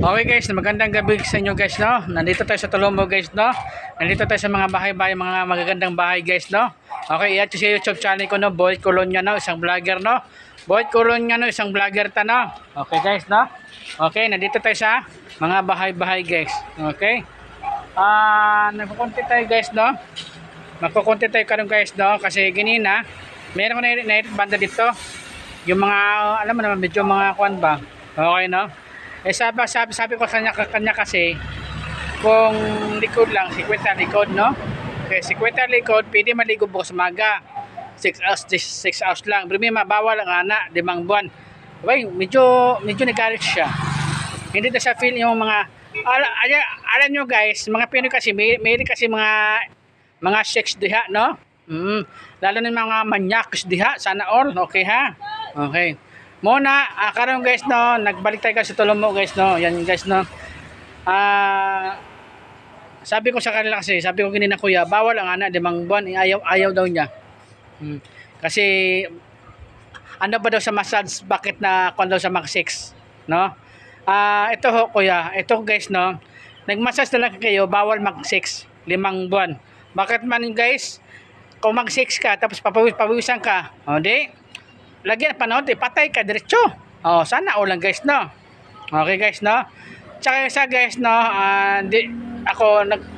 Okay guys, magandang gabi sa inyo guys, no? Nandito tayo sa Tolomo guys, no? Nandito tayo sa mga bahay-bahay, mga magagandang bahay guys, no? Okay, iyan sa YouTube channel ko, no? Boyd Colonia, no? Isang vlogger, no? Boyd Colonia, no? Isang vlogger ta, no? Okay guys, no? Okay, nandito tayo sa mga bahay-bahay guys. Okay? Nagkukunti tayo guys, no? Magkukunti tayo karon guys, no? Kasi ganina, meron ko na banda dito. Yung mga, alam mo naman, medyo mga kuan ba? Okay, no? Sabi ko sa kanya kasi, kung likod lang, 50 likod, no? Okay, 50 likod, pwede maligo bukas umaga. 6 hours lang. Pero may mabawal ang anak, 5 buwan. Okay, medyo nagalit siya. Hindi na siya feel yung mga, alam nyo guys, mga Pinoy kasi, may kasi mga sex diha, no? Lalo na mga manyaks diha, sana all, okay ha? Okay. Muna, karon guys, no, nagbalik tayo sa Tolomo guys, no. Yan guys, no. Sabi ko sa kanila kasi, sabi ko kanina kuya, bawal ang anak 5 buwan, ayaw daw niya. Kasi ano ba daw sa massage, bakit na kung daw sa mag 6, no? Ito ho kuya, ito guys, no. Nagmassage na lang kayo, bawal mag 6, 5 buwan. Bakit man guys? Kung mag 6 ka tapos papawisan ka, o di lagyan panahon, patay ka diretso. Sana ulang guys, no. Okay guys, no. Tsaka isa guys, no,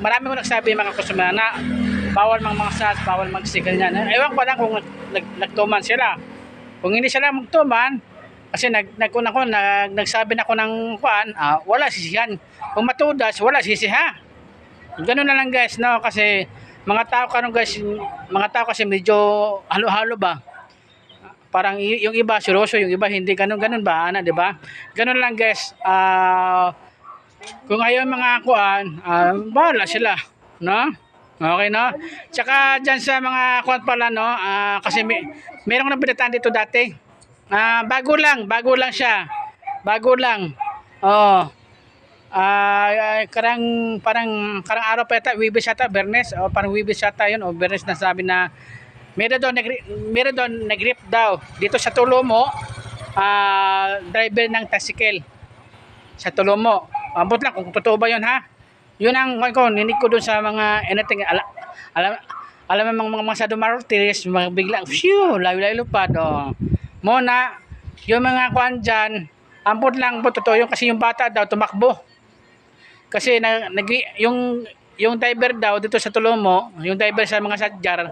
marami ko nagsabi mga customer na bawal mga sas, bawal magsikal niyan. Ewan ko lang kung nagtuman sila. Kung hindi sila magtuman, kasi nagsabi na ako ng kuan, wala sisihan. Kung matudas, wala sisiha. Ganun na lang guys, no, kasi mga tao kasi medyo halo-halo ba. Parang yung iba seryoso, yung iba hindi, ganun ba, di ba? Ganun lang guys. Kung ayaw mga kuan, bahala sila, no? Okay, no? Tsaka dyan sa mga kuan pala, no, kasi meron ko na binataan dito dati. Bago lang siya. Bago lang. Parang araw pa yata, Wibis yata, Bernes, parang Wibis yata yun, o Bernes na sabi na meron doon nag-grip daw dito sa Tolomo, driver ng tricycle sa Tolomo. Abot lang kung totoo ba yun ha. Yun ang ninig ko doon sa mga anything, alam mo mga sadomasochist, mga biglang layo lupad. Muna yung mga kuan dyan, ambot lang po totoo yun, kasi yung bata daw tumakbo. Kasi yung driver daw dito sa Tolomo, yung driver sa mga sadjar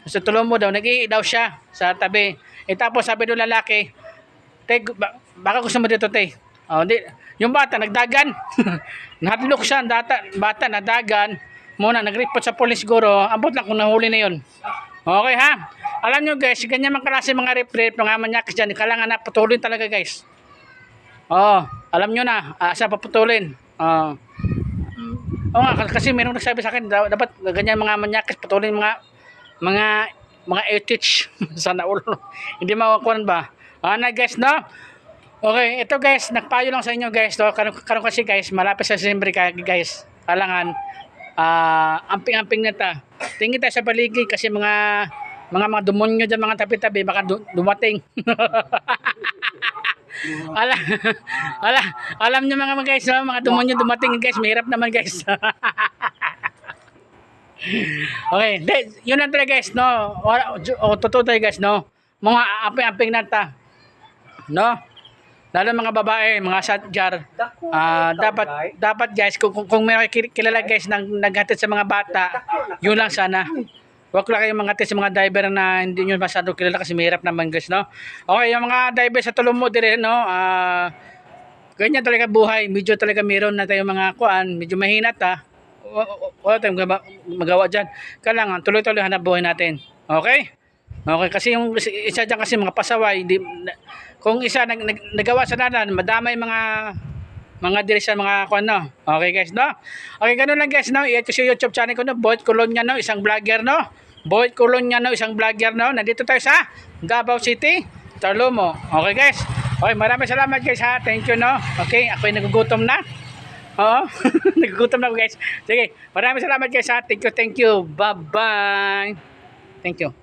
sa Tolomo daw, nag-i daw siya sa tabi. Tapos sabi doon lalaki, te, baka gusto mo dito, te. Yung bata, nagdagan. Nahatlok siya, bata, nadagan. Muna, nag-report sa police siguro. Abot lang kung nahuli na yun. Okay ha? Alam nyo guys, ganyan mga klase mga rip-rip, mga manyakis dyan, kailangan na putulin talaga guys. Alam nyo na, asa paputulin. Kasi mayroong nagsabi sa akin, dapat ganyan mga manyakis, putulin mga etich. Sana ulo. Hindi makakuan ba? Na guys, no? Okay, ito guys, nagpayo lang sa inyo guys, no? Karon kasi guys, malapit sa December guys. Kailangan amping-amping na ta. Tingin tayo sa paligid kasi mga demonyo dyan, mga tabi-tabi, baka dumating. Alam nyo mga guys, no? Mga demonyo dumating guys, mahirap naman guys. Okay, yun lang talaga guys, no. Totoo tayo guys, no. Mga amping-amping na ta, no. Lalo mga babae, mga sadjar, dapat guys, kung may kilala guys naghatid sa mga bata, yun lang sana. Wag lang kayong maghatid sa mga diver na hindi nyo masyado kilala kasi mahirap naman guys, no. Okay, yung mga diver sa Tolomo dire, no, ganyan talaga buhay. Medyo talaga meron na tayong mga kuan, medyo mahina ta. Wala tayong magawa dyan. Kailangan tuloy-tuloy hanap buhay natin. Okay? Okay, kasi yung isa dyan kasi mga pasaway, kung isa nagawa sa nanan, madamay mga diri sa mga kuan, no. Okay guys, no. Okay, ganun lang guys, no. Ito sa YouTube channel ko, no, Boyd Colonia, no, isang vlogger, no. Boyd Colonia, no, isang vlogger, no. Nandito tayo sa Davao City, Tolomo. Okay guys. Okay, maraming salamat guys ha. Thank you, no. Okay, ako'y nagugutom na. Nagugutom na guys. Sige, maraming salamat guys ha. Thank you. Bye-bye. Thank you.